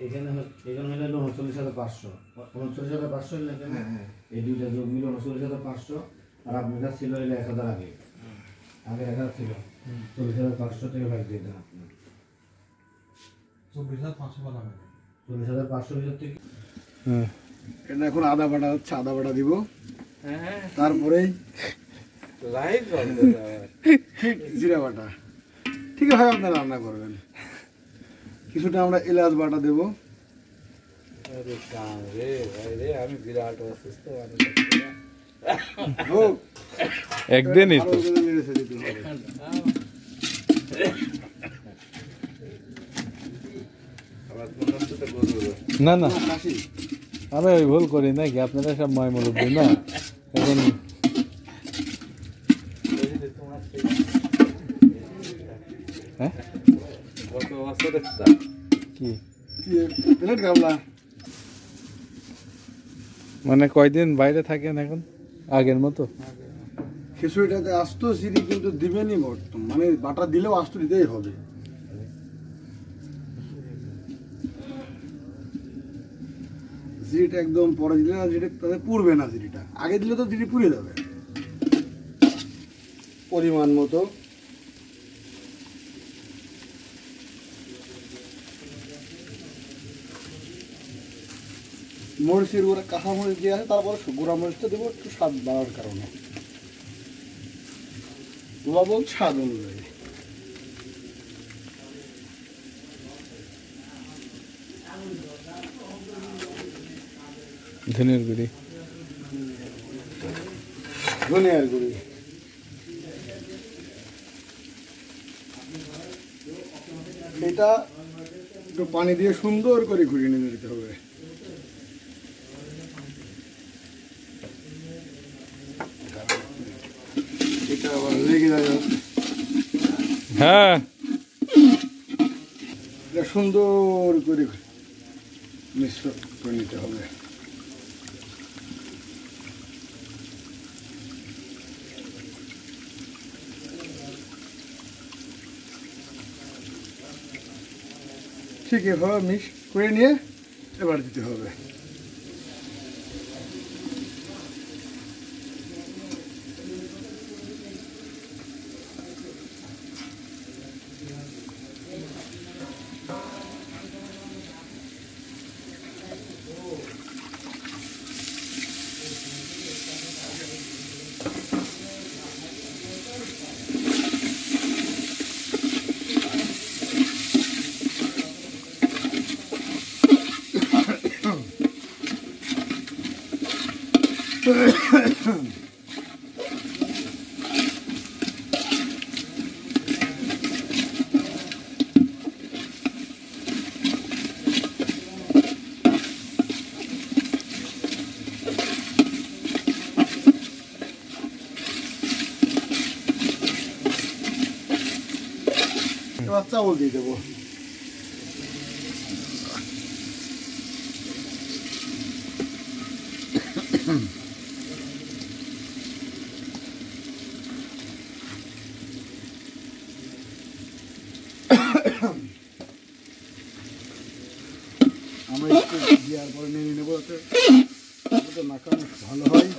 এখানে হলো 39,500 39,500 হলো এখানে। এই দুইটা যোগ মিলে 39,500 আর আপনার কাছে ছিল হলো 1000 আগে 1000 ছিল 40,500 টাকা ভাগ দিয়ে দেন আপনি 24,500 বানাবেন 40,500 ভিতর থেকে এটা এখন আদা বাটা হচ্ছে, আদা বাটা দিব। তারপরে লাইভ জিরা বাটা। ঠিক আছে, আপনারা রান্না করবেন। কিছুটা আমরা এলাচ বাটা দেব। আরে কাম রে ভাই রে, আমি বিরাট অসুস্থ মানুষ। একদিনই তো না না আমি ওই ভুল করি নাকি? আপনারা সব ময় মুরব্বী না এখন। হ্যাঁ কি প্লেট গামলা মানে কয়দিন বাইরে থাকেন এখন আগের মতো? খিচুড়িটাতে আস্ত জিরি কিন্তু দিবেনই বর্তমান, মানে বাটা দিলেও আস্ত দিতেই হবে। জিরিটা একদম পরে দিলে না, জিরিটা তাদের পুড়বে না। জিরিটা আগে দিলে তো জিরি পুড়ে যাবে। পরিমাণ মতো মরিচের গুঁড়া, কাঁচা মরিচ দিয়ে আছে, তারপরে গুঁড়া মরিচটা দেবো একটু স্বাদ বাড়ার কারণে, লবণ স্বাদ অনুযায়ী। ধনের গুঁড়ি, ধনিয়ার গুঁড়ি, এটা একটু পানি দিয়ে সুন্দর করে ঘুরিয়ে নিয়ে দিতে হবে। এটা আবার লেগে যায়। হ্যাঁ এটা সুন্দর করে মিশ্র করে নিতে হবে। ঠিক এভাবে মিক্স করে নিয়ে এবার দিতে হবে। এবার চাউল দিয়ে দেবো। আমরা একটু দেওয়ার পরে নিয়ে নেবো, মাখানো ভালো হয়।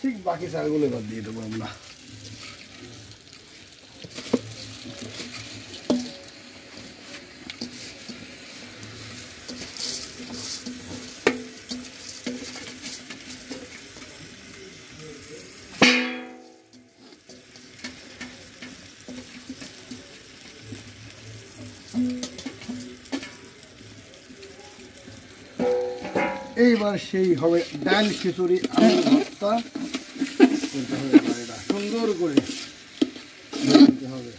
ঠিক বাকি চালগুলো এবার দিয়ে দেবো আমরা। এইবার সেই হবে ডাল খিচুড়ি, আলু ভর্তা করতে হবে। এটা সুন্দর করে দিতে হবে।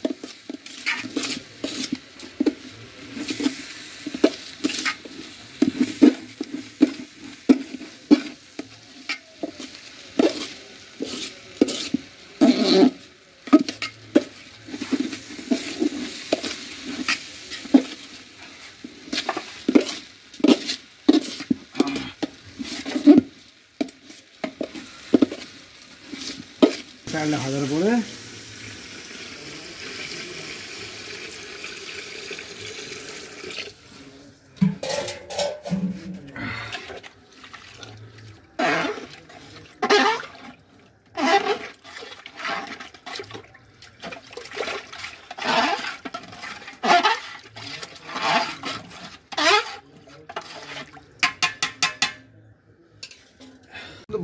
চালটা ভাজার পরে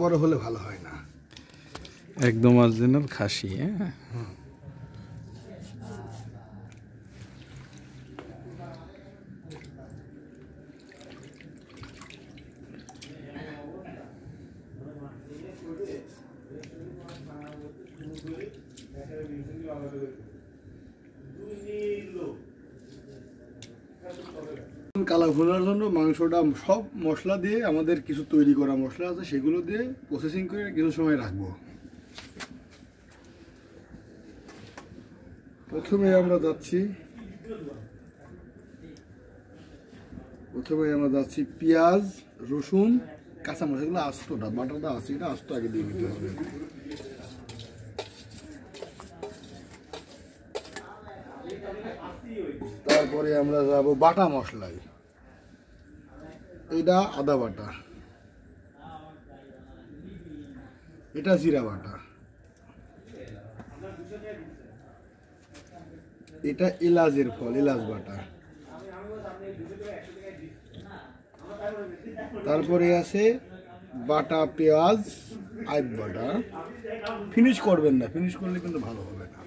বড় হলে ভালো হয় না। একদম অরিজিনাল খাসি। হ্যাঁ, কালা ভুনার জন্য মাংসটা সব মশলা দিয়ে আমাদের কিছু তৈরি করা মশলা আছে, সেগুলো দিয়ে প্রসেসিং করে কিছু সময় রাখবো। প্রথমে আমরা যাচ্ছি পেঁয়াজ, রসুন, কাঁচামরিচ, এগুলো আস্তটা বাটাটা আছে, এটা আস্ত আগে দিয়ে দিতে হবে। তারপরে আমরা যাব বাটা মশলায়। এটা আদা বাটা, এটা জিরা বাটা, এটা এলাচের ফল, এলাচ বাটা। তারপরে আছে বাটা পেঁয়াজ, আইব বাটা। ফিনিশ করবেন না, ফিনিশ করলে কিন্তু ভালো হবে না।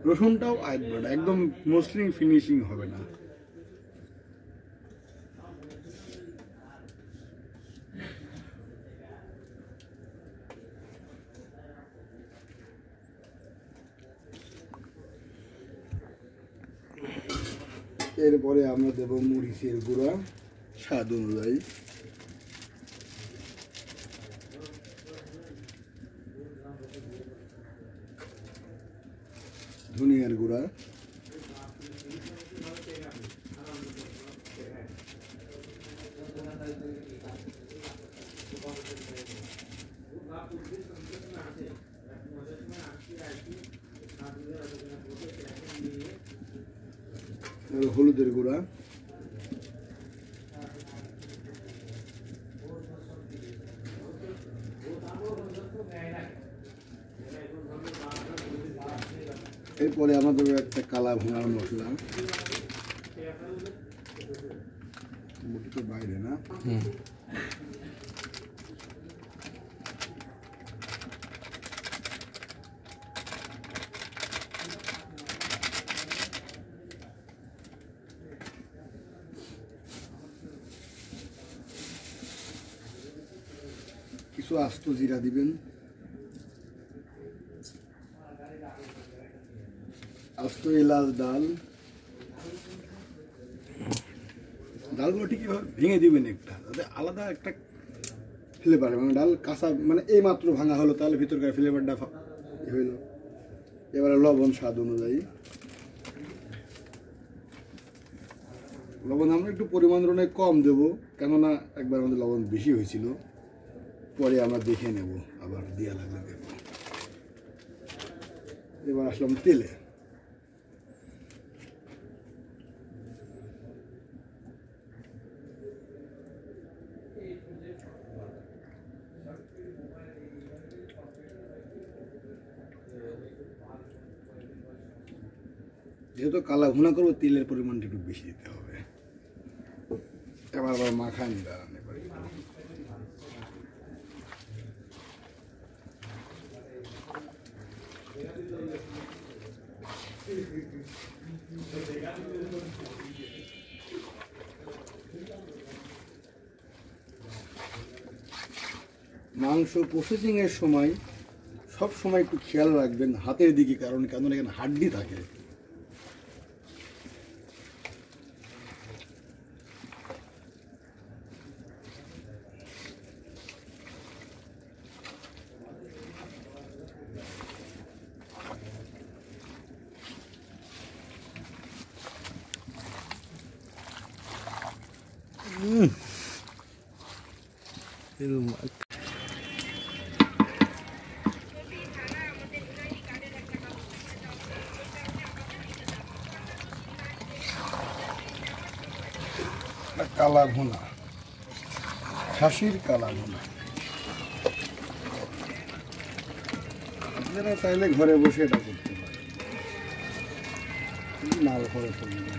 রসুনটাও আইব বাটা, একদম মসৃণ ফিনিশিং হবে না। এরপরে আমরা দেব মরিচের গুঁড়া স্বাদ অনুযায়ী, ধনিয়ার গুঁড়া, হলুদের গুঁড়া, এরপরে আমাদের একটা কালা ভুনার মশলা, মুটিতে বাইরে না, কিছু আস্ত জিরা দিবেন, আস্ত এলাচ, ডালগুলো ঠিক ভেঙে দিবেন একটা, যাতে আলাদা একটা ফ্লেভার, মানে ডাল কাঁচা মানে এই মাত্র ভাঙা হলো, তাহলে ভিতরকার ফ্লেভারটা হইল। এবারে লবণ স্বাদ অনুযায়ী, লবণ আমরা একটু পরিমাণ অনুযায়ী কম দেব, কেননা একবার আমাদের লবণ বেশি হয়েছিল, পরে আমরা দেখে নেব, আবার দেওয়া লাগলে দেব। এবার আসলাম তেলে। যেহেতু কালা ভুনা করবো, তেলের পরিমাণটা একটু বেশি দিতে হবে। এবার আবার মাখানি দাঁড়ানো পারি। মাংস প্রসেসিং এর সময় সব সময় একটু খেয়াল রাখবেন হাতের দিকে, কারণ এখানে হাড্ডি থাকে। কালা ভুনা, খাসির কালা ভুনা। আপনারা চাইলে ঘরে বসে এটা করতে পারেন, মাল খরচ হবে না।